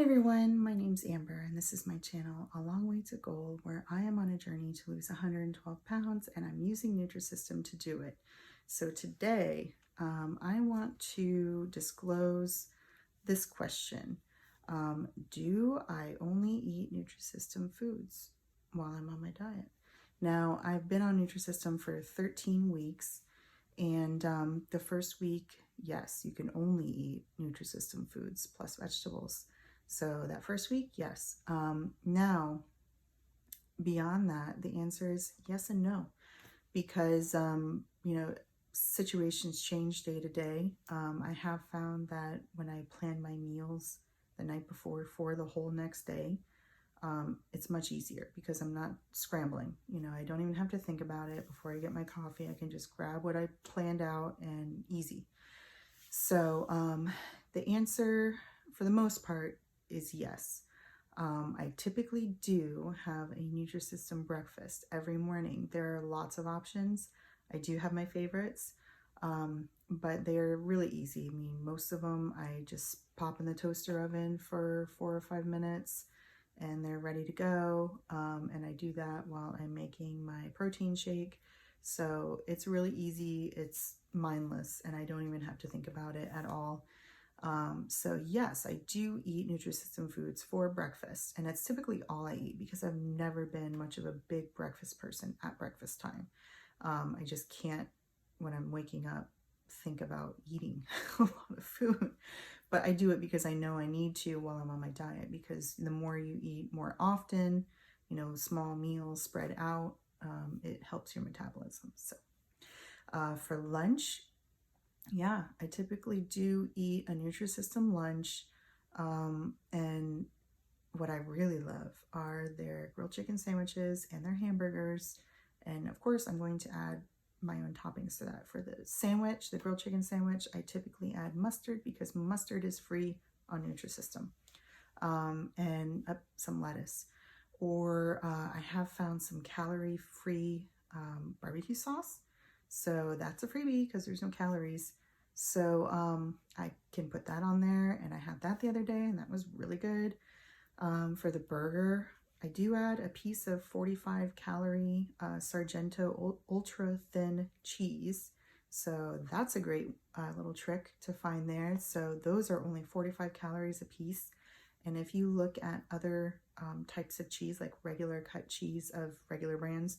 Hi everyone, my name's Amber and this is my channel, A Long Way to Goal, where I am on a journey to lose 112 pounds and I'm using Nutrisystem to do it. So today I want to disclose this question. Do I only eat Nutrisystem foods while I'm on my diet? Now, I've been on Nutrisystem for 13 weeks and the first week, yes, you can only eat Nutrisystem foods plus vegetables. So that first week, yes. Now, beyond that, the answer is yes and no, because, situations change day to day. I have found that when I plan my meals the night before for the whole next day, it's much easier because I'm not scrambling. I don't even have to think about it before I get my coffee. I can just grab what I planned out and easy. So the answer for the most part is yes. I typically do have a Nutrisystem breakfast every morning. There are lots of options. I do have my favorites, but they're really easy. I mean, most of them I just pop in the toaster oven for 4 or 5 minutes and they're ready to go. And I do that while I'm making my protein shake. So it's really easy, it's mindless, and I don't even have to think about it at all. So yes, I do eat Nutrisystem foods for breakfast, and that's typically all I eat because I've never been much of a big breakfast person at breakfast time. I just can't, when I'm waking up, think about eating a lot of food. But I do it because I know I need to while I'm on my diet, because the more you eat more often, small meals spread out, it helps your metabolism. So for lunch, yeah, I typically do eat a Nutrisystem lunch. And what I really love are their grilled chicken sandwiches and their hamburgers. And of course, I'm going to add my own toppings to that. For the sandwich, the grilled chicken sandwich, I typically add mustard because mustard is free on Nutrisystem, and some lettuce. Or I have found some calorie-free barbecue sauce. So that's a freebie because there's no calories. So I can put that on there, and I had that the other day and that was really good. For the burger, I do add a piece of 45 calorie Sargento ultra thin cheese. So that's a great little trick to find there. So those are only 45 calories a piece. And if you look at other types of cheese, like regular cut cheese of regular brands,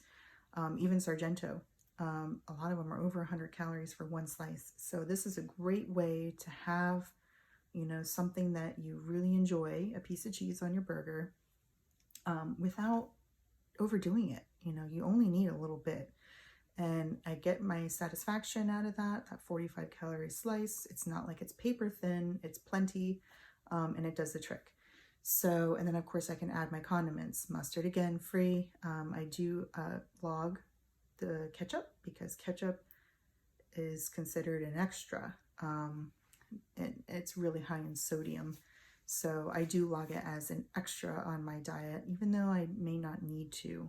even Sargento, a lot of them are over 100 calories for one slice. So this is a great way to have, something that you really enjoy, a piece of cheese on your burger, without overdoing it. You only need a little bit. And I get my satisfaction out of that 45 calorie slice. It's not like it's paper thin, it's plenty, and it does the trick. So, and then of course I can add my condiments. Mustard, again, free. I do log the ketchup because ketchup is considered an extra. And it's really high in sodium. So I do log it as an extra on my diet, even though I may not need to,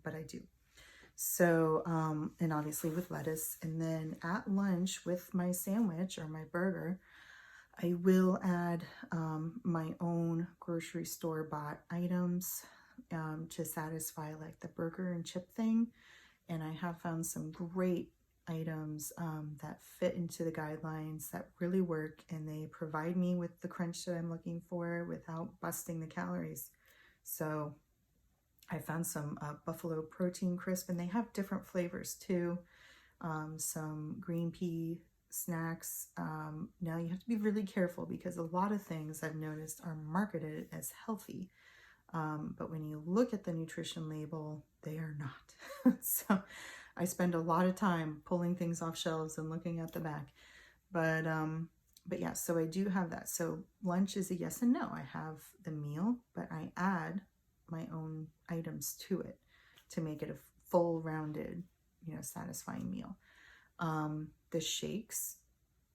but I do. So, and obviously with lettuce. And then at lunch with my sandwich or my burger, I will add my own grocery store bought items to satisfy like the burger and chip thing. And I have found some great items that fit into the guidelines that really work, and they provide me with the crunch that I'm looking for without busting the calories. So I found some buffalo protein crisp, and they have different flavors too. Some green pea snacks. Now you have to be really careful because a lot of things I've noticed are marketed as healthy. But when you look at the nutrition label, they are not. So I spend a lot of time pulling things off shelves and looking at the back. But yeah, so I do have that. So lunch is a yes and no. I have the meal, but I add my own items to it to make it a full rounded, satisfying meal. The shakes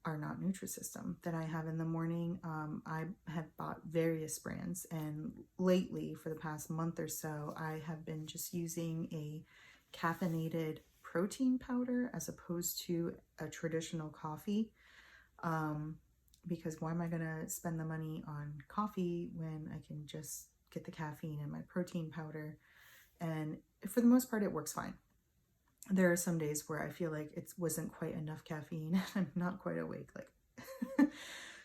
are not Nutrisystem that I have in the morning. I have bought various brands, and lately for the past month or so, I have been just using a caffeinated protein powder as opposed to a traditional coffee. because why am I going to spend the money on coffee when I can just get the caffeine in my protein powder? And for the most part, it works fine. There are some days where I feel like it wasn't quite enough caffeine. I'm not quite awake.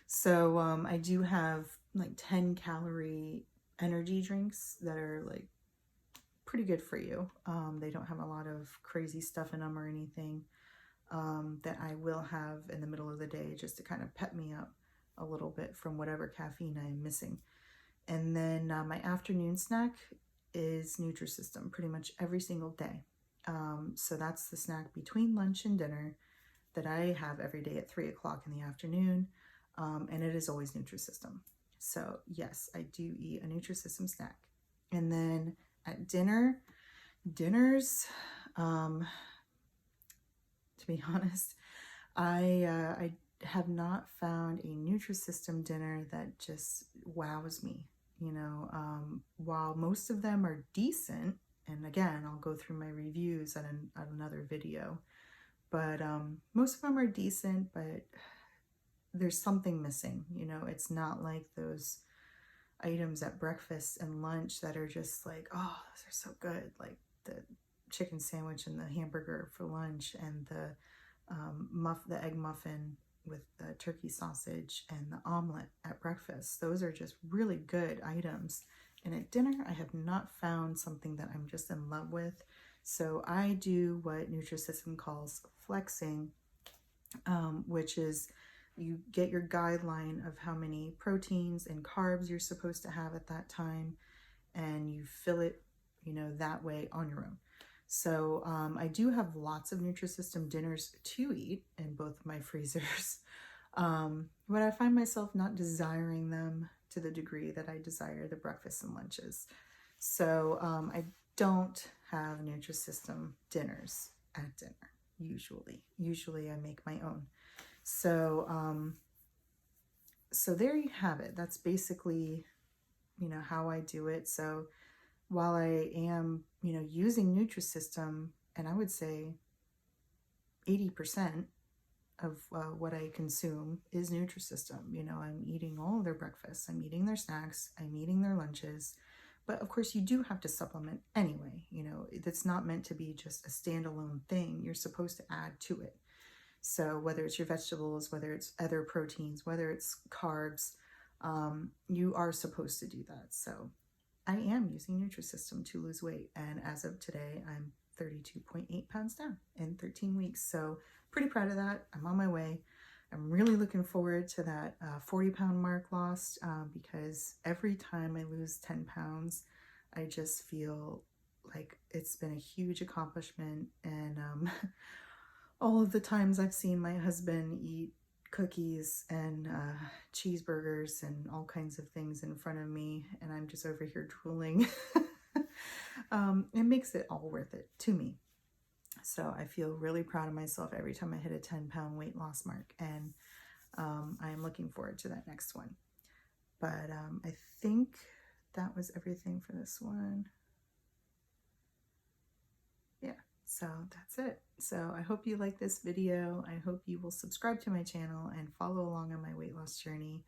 So I do have like 10 calorie energy drinks that are like pretty good for you. They don't have a lot of crazy stuff in them or anything, that I will have in the middle of the day just to kind of pep me up a little bit from whatever caffeine I'm missing. And then my afternoon snack is Nutrisystem pretty much every single day. So that's the snack between lunch and dinner that I have every day at 3 o'clock in the afternoon. And it is always Nutrisystem. So yes, I do eat a Nutrisystem snack. And then at dinners, to be honest, I have not found a Nutrisystem dinner that just wows me. You know, while most of them are decent, and again, I'll go through my reviews on another video, but most of them are decent, but there's something missing. You know, it's not like those items at breakfast and lunch that are just like, oh, those are so good. Like the chicken sandwich and the hamburger for lunch, and the egg muffin with the turkey sausage and the omelet at breakfast. Those are just really good items. And at dinner, I have not found something that I'm just in love with. So I do what Nutrisystem calls flexing, which is you get your guideline of how many proteins and carbs you're supposed to have at that time, and you fill it, you know, that way on your own. So I do have lots of Nutrisystem dinners to eat in both of my freezers, but I find myself not desiring them to the degree that I desire the breakfasts and lunches. So I don't have Nutrisystem dinners at dinner, usually. Usually I make my own. So, so there you have it. That's basically, you know, how I do it. So while I am, you know, using Nutrisystem, and I would say 80% of what I consume is Nutrisystem. You know, I'm eating all of their breakfasts, I'm eating their snacks, I'm eating their lunches. But of course, you do have to supplement anyway. You know, it's not meant to be just a standalone thing. You're supposed to add to it. So whether it's your vegetables, whether it's other proteins, whether it's carbs, you are supposed to do that. So I am using Nutrisystem to lose weight. And as of today, I'm 32.8 pounds down in 13 weeks. So pretty proud of that. I'm on my way. I'm really looking forward to that 40-pound mark lost, because every time I lose 10 pounds, I just feel like it's been a huge accomplishment. And all of the times I've seen my husband eat cookies and cheeseburgers and all kinds of things in front of me, and I'm just over here drooling. It makes it all worth it to me. So I feel really proud of myself every time I hit a 10-pound weight loss mark, and I'm looking forward to that next one. But I think that was everything for this one. Yeah. So that's it. So I hope you like this video. I hope you will subscribe to my channel and follow along on my weight loss journey.